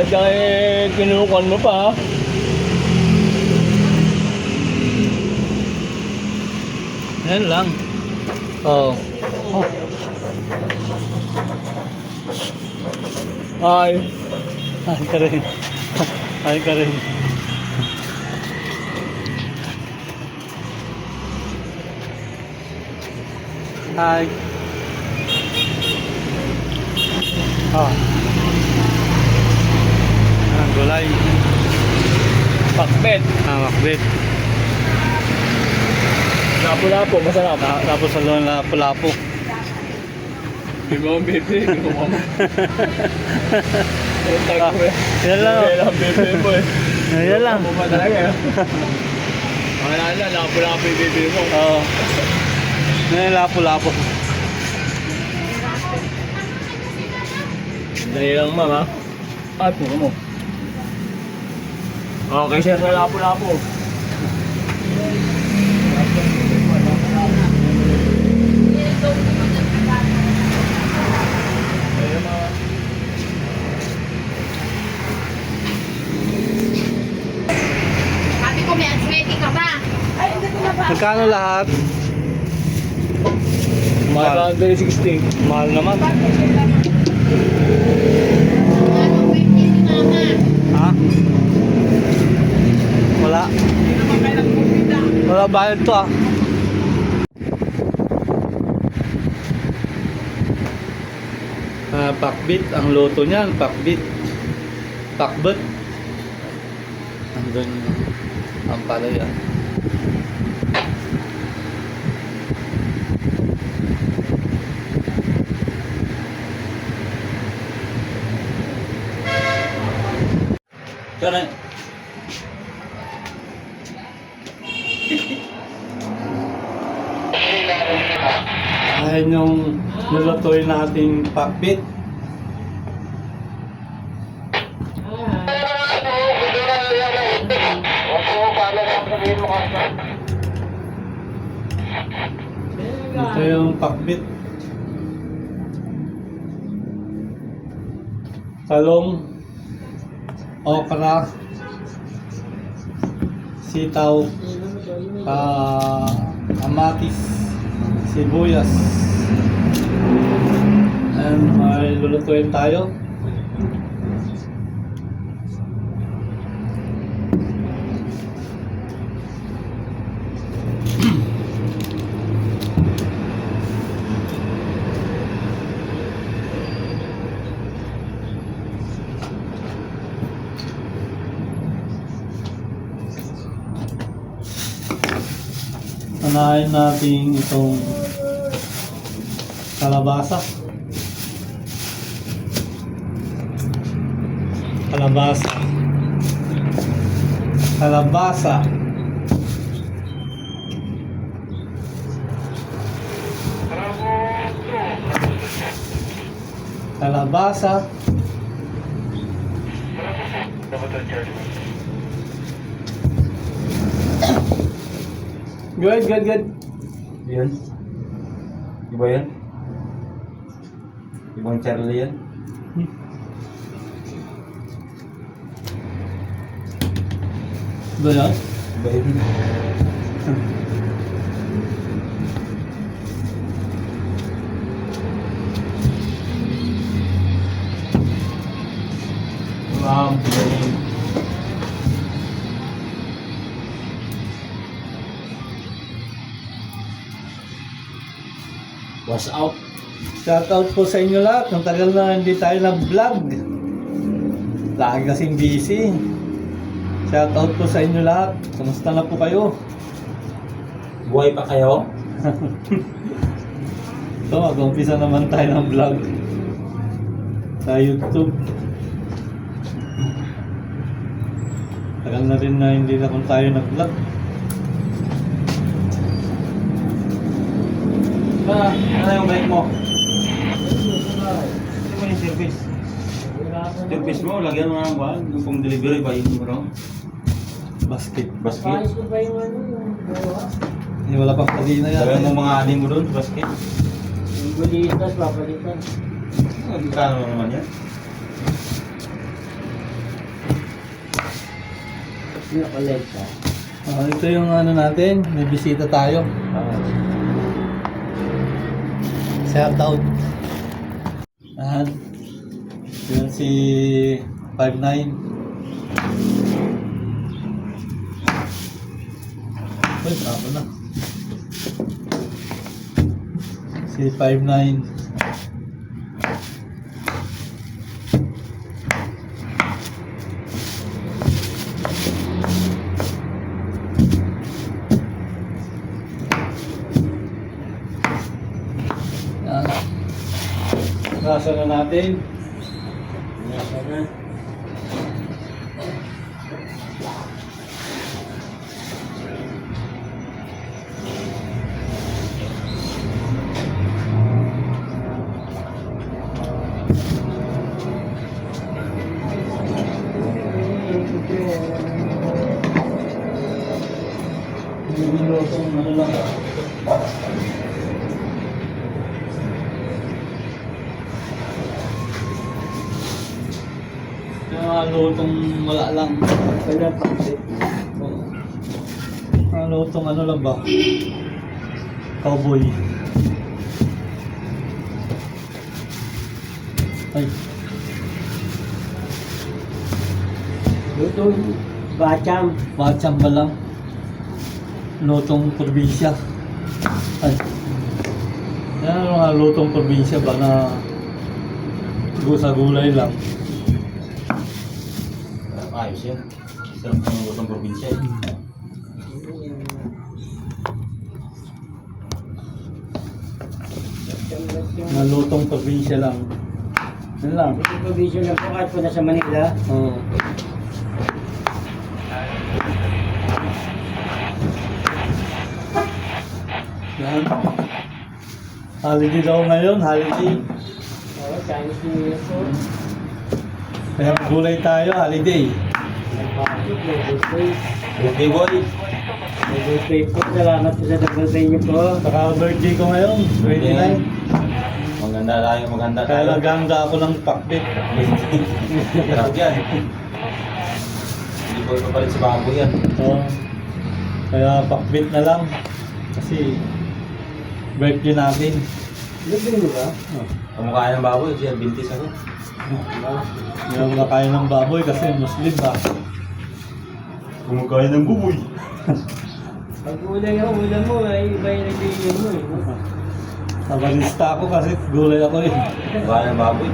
Talagang kinukuhan mo pa, ha? Yan lang. Oh. Oh. Ay. Ay ka rin. Ay ka rin. Hi. Ah. Ang gulay. Pakbet. Makbit. Lapo-lapo, masarap. Tapos sa loob na lapo-lapo. Di ba ang bebe? Kinukuha mo. Yan lang. Yan lang bebe mo eh. Yan lang. Ano ba talaga eh? Makilala, lapo-lapo yung bebe mo. Oo. Yan lapo-lapo. Dali lang mama. At mo. Okay, sir na lapo-lapo. Sabi ko, may aswete ka ba? Ay, hindi ko na ba? Magkano lahat? Mahal 160. Mahal naman. Ano, birthday ni mama? Ha? Wala. Wala bayad to ah. Pakbit ang loto niyan, pakbit. Pakbet. Andun ang palaya. Sana. Ayan yung lulutuin nating pakbit. Ito yung pakbit. Talong, okra, sitaw, kamatis, sibuyas. And may lulutuin tayo. Anahin natin itong kalabasa. Kalabasa. Kalabasa. Kalabasa. Good, good, good. Yan. Iba yan? Ibang Charlie yan? Ba yan? Iba yan? Wow, galing. What's out? Shoutout po sa inyo lahat. Ang tagal na hindi tayo nag-vlog. Lagi kasing busy. Shoutout po sa inyo lahat. Kamusta na po kayo? Buhay pa kayo? So, mag-umpisa naman tayo ng vlog sa YouTube. Tagal na rin na hindi na kung tayo nag-vlog. Ano yung bike mo? Ano mo yung service? Service mo, lagyan mo ng buwan. Yung pong delivery ba yung mo? Basket. Basket? Eh, wala pang kadina yan. Lagyan mo mga aning mo doon, basket. Yung bulitas, papalitan. Magkano naman yan? Nakolekta. Ito yung ano natin, may bisita tayo. Shout out. Yun si 59. Uy, tama na. Si 59. Nasa na natin. Nasa na. Nilulotong ano lang. Yung lutong wala lang. Wala pa. Lutong ano lang ba? Cowboy. Ay, Luto, bacham. bacham ba lang? Lutong probinsya. Ay. Yan ang mga lutong probinsya ba na sa gulay lang. Ayos yan. Sarap ng lutong probinsya eh. Mga lutong probinsya lang. Yan lang. Ito provision na po kahit po nasa Manila. Oo. Yan. Holiday daw ngayon, holiday. Oo, Chinese New Year po. Kaya gulay tayo, holiday. Nagpapit, double pay. Okay boy. Double pay po. Salamat po sa double pay niyo po. Saka birthday ko ngayon, 29. Maganda tayo, maganda Kaya tayo. naganda ako ng pakbit. Sarap yan. Hindi ko ipapalit sa baboy yan. Oo. Kaya pakbit na lang. Kasi birthday natin. Libre mo ba? Oh. Kamukha ng baboy, siya bintis ako. Hindi ako nakain ng baboy kasi Muslim ba? Kumakain ng buboy. Pag ulay ako, ulam mo, ay iba yung nagbibigyan mo eh. Nabalista ako kasi gulay ako eh. Kumakain ng baboy.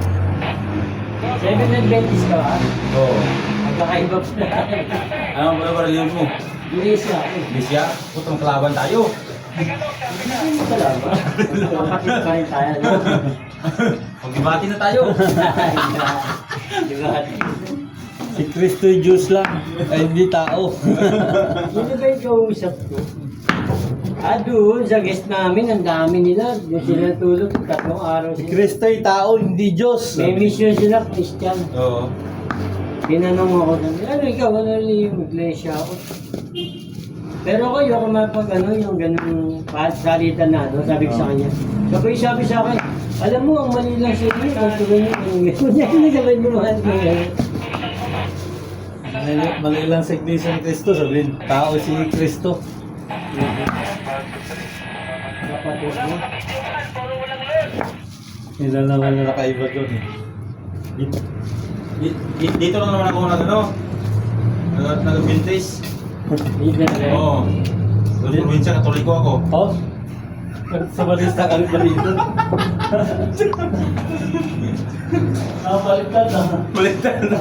7 Adventist ka ba? Oo. Magkakaiba po na. Ano ba ba rin mo? Ginis na ako. Bisya, putang kalaban tayo. Hindi mo kalama. Kapatid pa rin tayo. No? Magbibati na tayo. Di ba? Si Cristo yung Diyos lang, ay hindi tao. Sino ba yung kausap ko? Doon sa guest namin, ang dami nila. Doon sila tulog, 3 araw Si sila. Cristo yung tao, hindi Diyos. May mission sila, Christian. Oo. Tinanong ako na, ano ikaw, ano yung iglesia ako? Pero ako, yung ako mapag ano, yung ganung salitan na, no? Sabi ko sa kanya. Sabi sa akin, alam mo, ang mali lang sa inyo, ang tuloy nyo, yung gano'n. Hindi sabay lumahan ko ngayon. Mali lang sa Iglesia ni Cristo, sabihin, tao si Cristo. Kapatid mo. Hindi naman na nakaiba doon eh. Dito lang naman ako nag-ano. Nag-vintage. Hindi na rin. Oo. Doon sa probinsya, katoliko ako. Oh? Sa balista ka rin ba dito? Baliktad na. Baliktad na.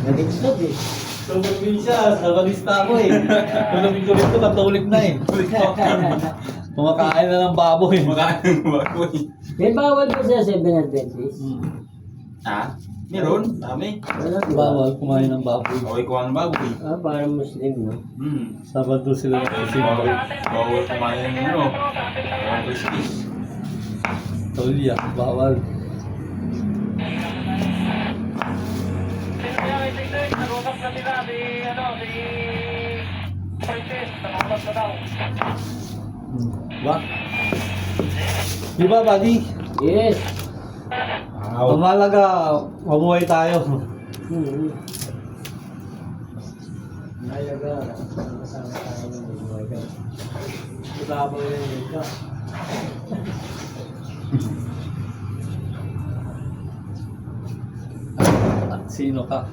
Nag-explode eh. Sa probinsya, sa balista ako eh. Kung nabing ko rito, katolik na eh. Kumakain na ng baboy. Kumakain ng baboy. May bawal ba sa 7 Adventist? Ha? Meron? Dami. Wala, di ba? Bawal kumain ng baboy. Okay, kuha ng baboy. Parang Muslim, no? Sabado sila nagsisimba. Bawal kumain ng ano. Bawal Christmas. Tolya, bawal. Ba? Di ba, buddy? Yes. Mamalaga, mabuhay tayo. Hmm. Malaga, kasama tayo ng mga ibabaw yung ito. At sino ka?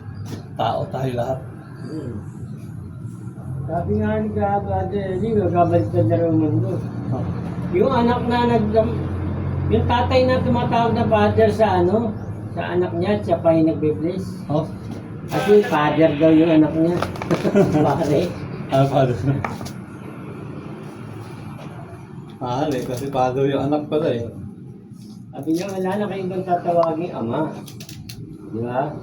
Tao tayo lahat. Sabi nga ni Brother Eli, magkabaliktad na rin ang mundo. Oh. Yung anak na yung tatay na tumatawag na father sa ano, sa anak niya, siya pa yung nagbe-bless. Oh. Kasi father daw yung anak niya. Pare. Ano pa doon? Mahal eh, kasi father yung anak pala eh. Sabi niya, wala na kayong ibang tatawagin ama. Di ba?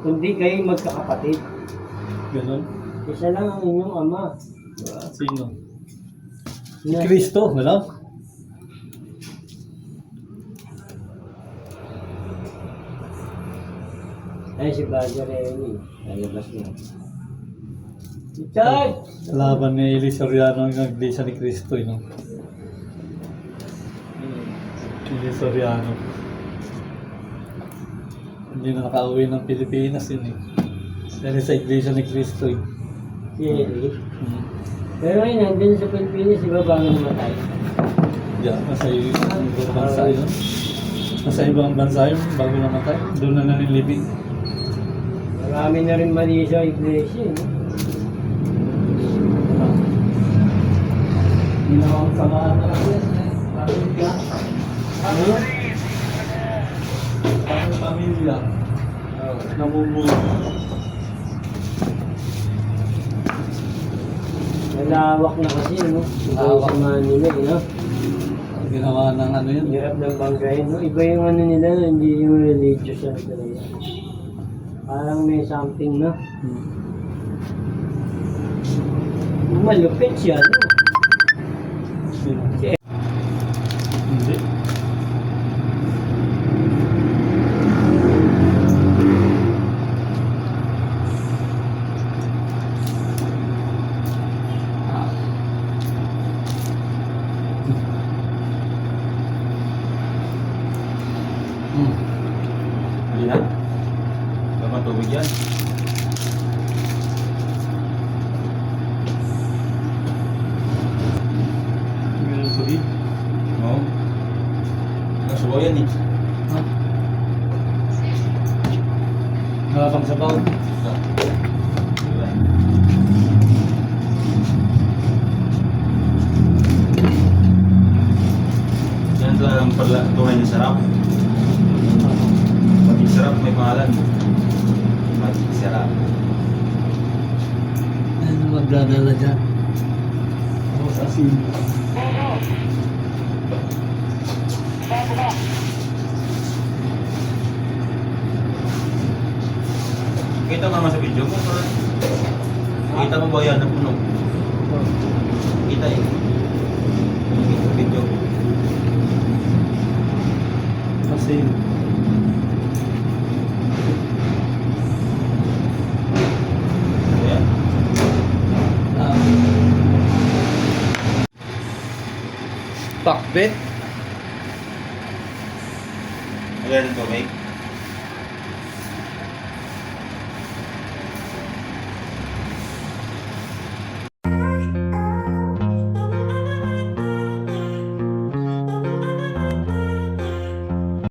Kundi kayo magkakapatid. Ganun. Isa lang ang inyong ama. Diba? Sino? Si Na- Kristo, gano'n? Ay, si Brother Eli. Lalabas na. Richard! Laban ni Eli Soriano ang iglesia ni Kristo, no? Eli Soriano. Hindi na nakauwi ng Pilipinas yun eh. Dahil sa iglesia ni Kristo eh. Si Eli. Hmm. Pero ngayon, nandun sa Pilipinas, di ba bago namatay? Yeah, nasa ibang bansa yun. Nasa ibang bansa yun, bago namatay. Doon na nanilibing. Marami na rin mali sa iglesia. No? Ginawang samaan na lang yan. Pamilya. Ano? Parang pamilya. Namumuno. Malawak na kasi, no? Iba yung Malawak. samahan nila, no? Ginawa ng ano yun. Hirap ng banggain, no? Iba yung ano nila, hindi yung religious ano talaga. Parang may something, no? Hmm. Malupit siya, no? Sino? Si Hindi. Hmm. Hindi na. Wala man tubig yan. Ganun ko rin. Oo. Nasuwa yan eh. Ha? Nakapang sabaw. Diba? Yan talagang tunay na sarap. Pati sarap may pangalan. Pati sarap. Ano magdadala dyan? Ako sa asin. Kita mo naman sa video mo, pero kita mo ba yan na puno? Kita eh. Kita sa video. Asin. Ayan. Pakbet. Ayan ito, mate.